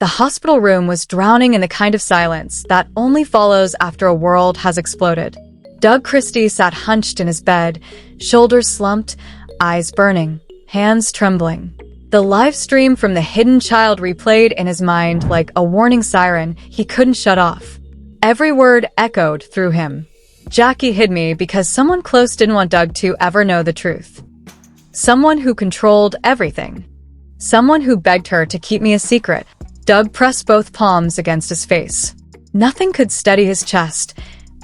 The hospital room was drowning in the kind of silence that only follows after a world has exploded. Doug Christie sat hunched in his bed, shoulders slumped, eyes burning, hands trembling. The live stream from the hidden child replayed in his mind like a warning siren he couldn't shut off. Every word echoed through him. Jackie hid me because someone close didn't want Doug to ever know the truth. Someone who controlled everything. Someone who begged her to keep me a secret. Doug pressed both palms against his face. Nothing could steady his chest.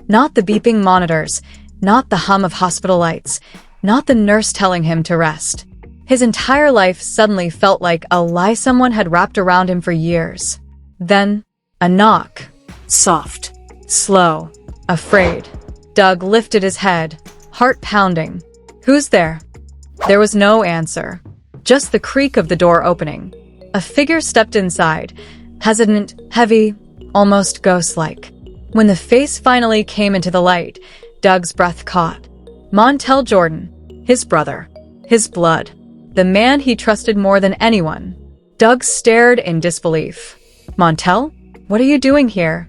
Not the beeping monitors, not the hum of hospital lights, not the nurse telling him to rest. His entire life suddenly felt like a lie someone had wrapped around him for years. Then, a knock. Soft, slow, afraid. Doug lifted his head, heart pounding. "Who's there?" There was no answer. Just the creak of the door opening. A figure stepped inside, hesitant, heavy, almost ghost-like. When the face finally came into the light, Doug's breath caught. Montel Jordan, his brother, his blood, the man he trusted more than anyone. Doug stared in disbelief. "Montel? What are you doing here?"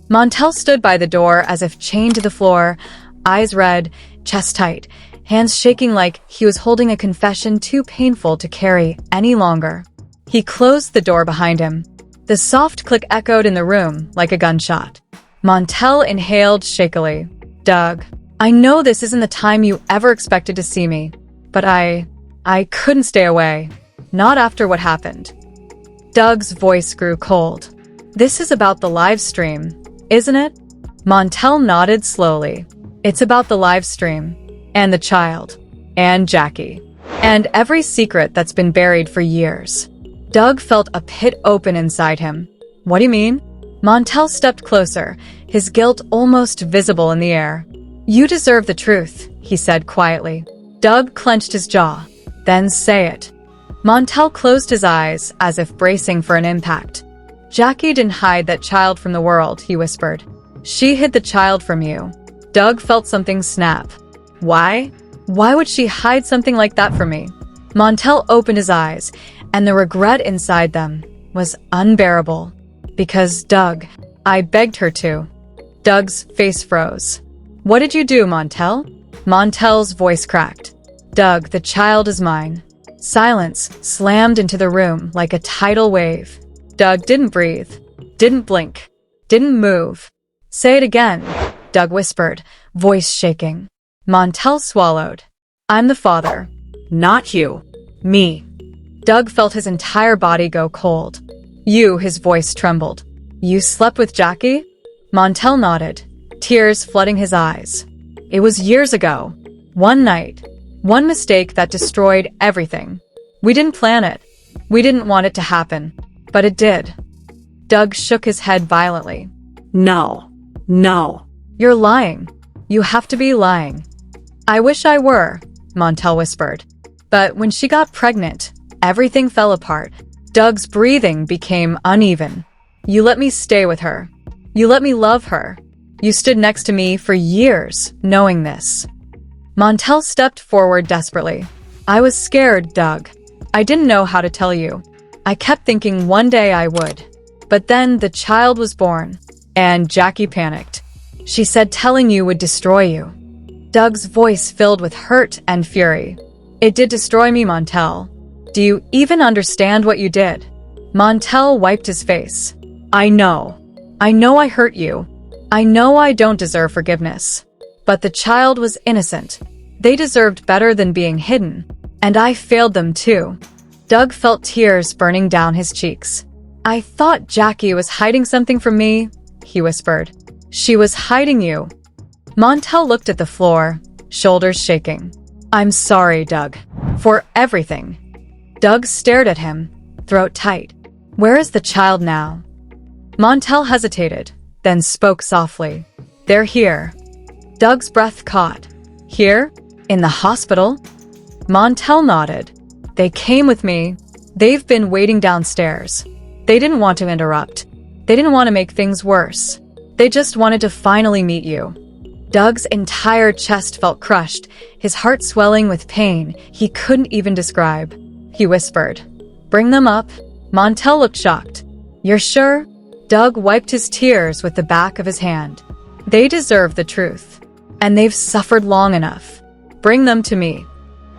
Montel stood by the door as if chained to the floor, eyes red, chest tight, hands shaking like he was holding a confession too painful to carry any longer. He closed the door behind him. The soft click echoed in the room like a gunshot. Montel inhaled shakily. "Doug, I know this isn't the time you ever expected to see me, but I couldn't stay away. Not after what happened." Doug's voice grew cold. "This is about the live stream, isn't it?" Montel nodded slowly. "It's about the live stream, and the child, and Jackie, and every secret that's been buried for years." Doug felt a pit open inside him. "What do you mean?" Montel stepped closer, his guilt almost visible in the air. "You deserve the truth," he said quietly. Doug clenched his jaw. "Then say it." Montel closed his eyes as if bracing for an impact. "Jackie didn't hide that child from the world," he whispered. "She hid the child from you." Doug felt something snap. "Why? Why would she hide something like that from me?" Montel opened his eyes, and the regret inside them was unbearable. "Because, Doug, I begged her to." Doug's face froze. "What did you do, Montel?" Montel's voice cracked. "Doug, the child is mine." Silence slammed into the room like a tidal wave. Doug didn't breathe, didn't blink, didn't move. "Say it again," Doug whispered, voice shaking. Montel swallowed. "I'm the father." "Not you. Me." Doug felt his entire body go cold. "You," his voice trembled. "You slept with Jackie?" Montel nodded, tears flooding his eyes. "It was years ago. One night. One mistake that destroyed everything. We didn't plan it. We didn't want it to happen. But it did." Doug shook his head violently. "No. No. You're lying. You have to be lying." "I wish I were," Montel whispered. "But when she got pregnant, everything fell apart. Doug's breathing became uneven. You let me stay with her. You let me love her. You stood next to me for years, knowing this." Montel stepped forward desperately. "I was scared, Doug. I didn't know how to tell you. I kept thinking one day I would. But then the child was born, and Jackie panicked. She said telling you would destroy you." Doug's voice filled with hurt and fury. "It did destroy me, Montel. Do you even understand what you did?" Montel wiped his face. I know I hurt you. I know I don't deserve forgiveness. But the child was innocent. They deserved better than being hidden. And I failed them too." Doug felt tears burning down his cheeks. "I thought Jackie was hiding something from me," he whispered. "She was hiding you." Montel looked at the floor, shoulders shaking. "I'm sorry, Doug. For everything." Doug stared at him, throat tight. "Where is the child now?" Montel hesitated, then spoke softly. "They're here." Doug's breath caught. "Here? In the hospital?" Montel nodded. "They came with me. They've been waiting downstairs. They didn't want to interrupt. They didn't want to make things worse. They just wanted to finally meet you." Doug's entire chest felt crushed, his heart swelling with pain he couldn't even describe. He whispered, "Bring them up." Montel looked shocked. You're sure? Doug wiped his tears with the back of his hand. They deserve the truth. And they've suffered long enough. Bring them to me.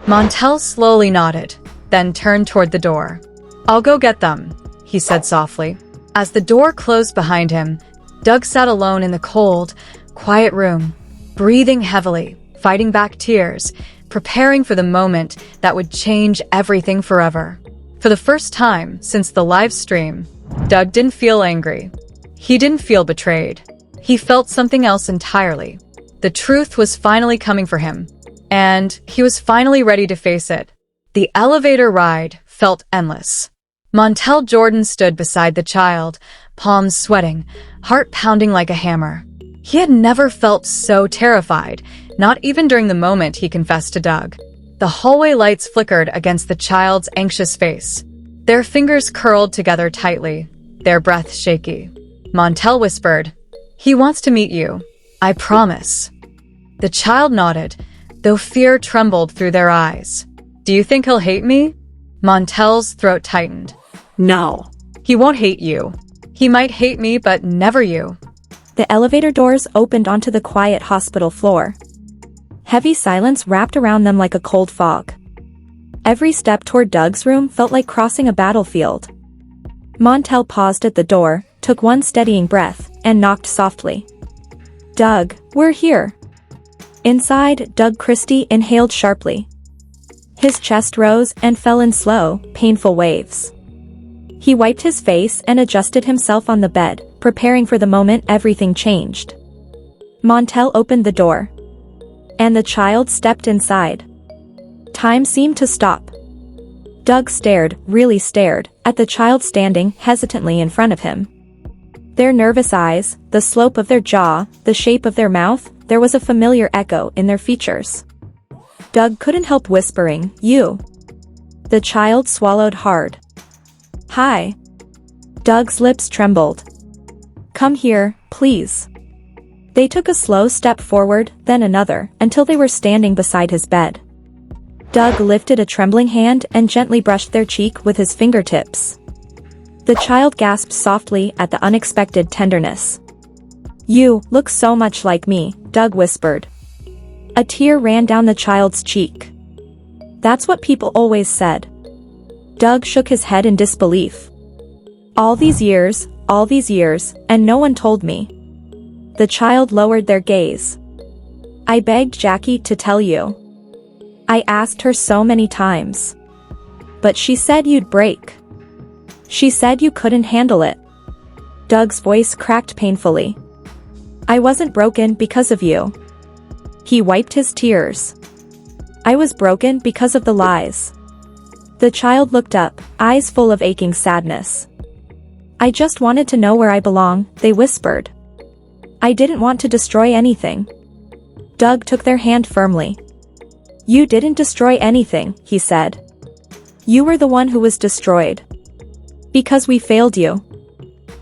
Montel slowly nodded, then turned toward the door. I'll go get them, he said softly. As the door closed behind him, Doug sat alone in the cold, quiet room, breathing heavily, fighting back tears, preparing for the moment that would change everything forever. For the first time since the live stream, Doug didn't feel angry. He didn't feel betrayed. He felt something else entirely. The truth was finally coming for him, and he was finally ready to face it. The elevator ride felt endless. Montel Jordan stood beside the child, palms sweating, heart pounding like a hammer. He had never felt so terrified, not even during the moment he confessed to Doug. The hallway lights flickered against the child's anxious face. Their fingers curled together tightly, their breath shaky. Montel whispered, "He wants to meet you. I promise." The child nodded, though fear trembled through their eyes. "Do you think he'll hate me?" Montel's throat tightened. "No. He won't hate you. He might hate me, but never you." The elevator doors opened onto the quiet hospital floor. Heavy silence wrapped around them like a cold fog. Every step toward Doug's room felt like crossing a battlefield. Montel paused at the door, took one steadying breath, and knocked softly. "Doug, we're here." Inside, Doug Christie inhaled sharply. His chest rose and fell in slow, painful waves. He wiped his face and adjusted himself on the bed, preparing for the moment everything changed. Montel opened the door. And the child stepped inside. Time seemed to stop. Doug stared, really stared, at the child standing hesitantly in front of him. Their nervous eyes, the slope of their jaw, the shape of their mouth, there was a familiar echo in their features. Doug couldn't help whispering, "You." The child swallowed hard. "Hi." Doug's lips trembled. "Come here, please." They took a slow step forward, then another, until they were standing beside his bed. Doug lifted a trembling hand and gently brushed their cheek with his fingertips. The child gasped softly at the unexpected tenderness. "You look so much like me," Doug whispered. A tear ran down the child's cheek. "That's what people always said." Doug shook his head in disbelief. All these years, and no one told me." The child lowered their gaze. "I begged Jackie to tell you. I asked her so many times. But she said you'd break. She said you couldn't handle it." Doug's voice cracked painfully. "I wasn't broken because of you." He wiped his tears. "I was broken because of the lies." The child looked up, eyes full of aching sadness. "I just wanted to know where I belong," they whispered. "I didn't want to destroy anything." Doug took their hand firmly. "You didn't destroy anything," he said. "You were the one who was destroyed. Because we failed you.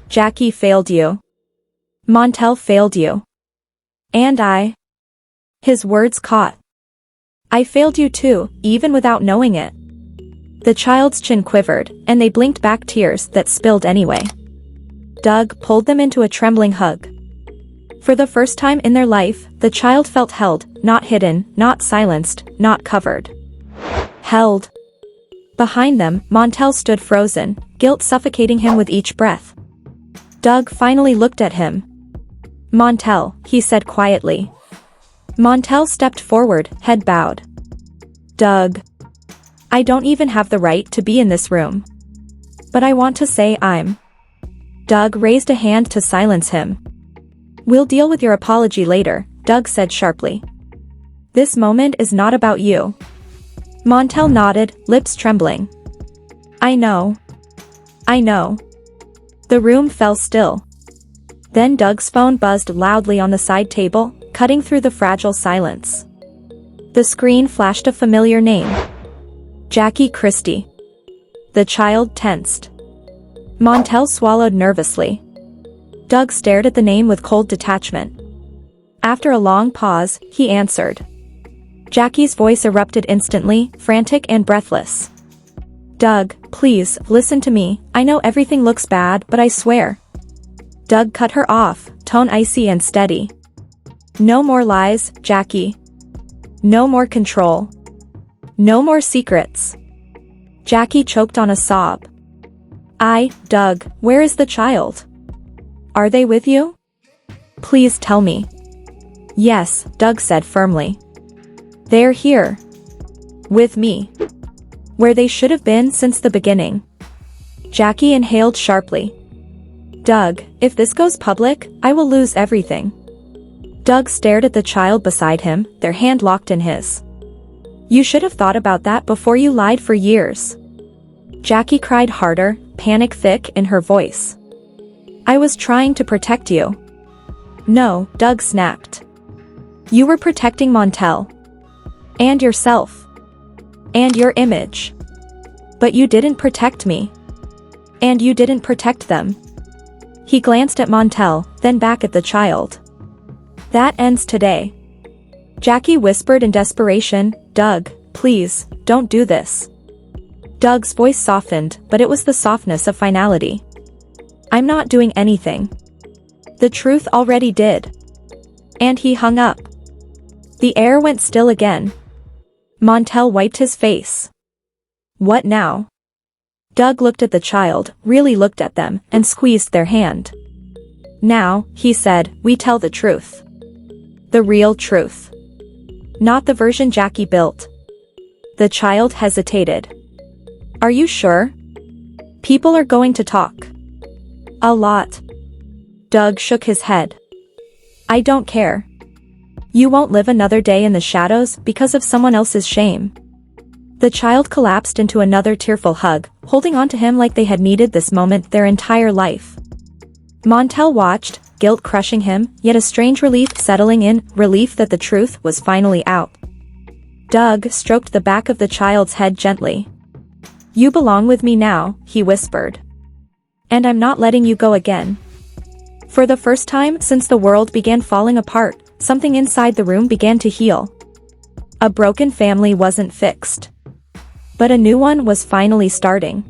Jackie failed you. Montel failed you. And I." His words caught. "I failed you too, even without knowing it." The child's chin quivered, and they blinked back tears that spilled anyway. Doug pulled them into a trembling hug. For the first time in their life, the child felt held, not hidden, not silenced, not covered. Held. Behind them, Montel stood frozen, guilt suffocating him with each breath. Doug finally looked at him. "Montel," he said quietly. Montel stepped forward, head bowed. "Doug. I don't even have the right to be in this room. But I want to say I'm." Doug raised a hand to silence him. "We'll deal with your apology later," Doug said sharply. "This moment is not about you." Montel nodded, lips trembling. "I know. I know." The room fell still. Then Doug's phone buzzed loudly on the side table, cutting through the fragile silence. The screen flashed a familiar name. Jackie Christie. The child tensed. Montel swallowed nervously. Doug stared at the name with cold detachment. After a long pause, he answered. Jackie's voice erupted instantly, frantic and breathless. Doug, please, listen to me. I know everything looks bad, but I swear. Doug cut her off, tone icy and steady. No more lies, Jackie. No more control. No more secrets. Jackie choked on a sob. Doug, where is the child? Are they with you? Please tell me. Yes, Doug said firmly. They're here. With me. Where they should have been since the beginning. Jackie inhaled sharply. Doug, if this goes public, I will lose everything. Doug stared at the child beside him, their hand locked in his. You should have thought about that before you lied for years. Jackie cried harder, panic thick in her voice. I was trying to protect you. No, Doug snapped. You were protecting Montel. And yourself. And your image. But you didn't protect me. And you didn't protect them. He glanced at Montel, then back at the child. That ends today. Jackie whispered in desperation, Doug, please, don't do this. Doug's voice softened, but it was the softness of finality. I'm not doing anything. The truth already did. And he hung up. The air went still again. Montel wiped his face. What now? Doug looked at the child, really looked at them, and squeezed their hand. Now, he said, we tell the truth. The real truth. Not the version Jackie built. The child hesitated. Are you sure? People are going to talk. A lot. Doug shook his head. I don't care. You won't live another day in the shadows because of someone else's shame. The child collapsed into another tearful hug, holding on to him like they had needed this moment their entire life. Montel watched, guilt crushing him, yet a strange relief settling in, relief that the truth was finally out. Doug stroked the back of the child's head gently. You belong with me now, he whispered. And I'm not letting you go again. For the first time since the world began falling apart, something inside the room began to heal. A broken family wasn't fixed. But a new one was finally starting.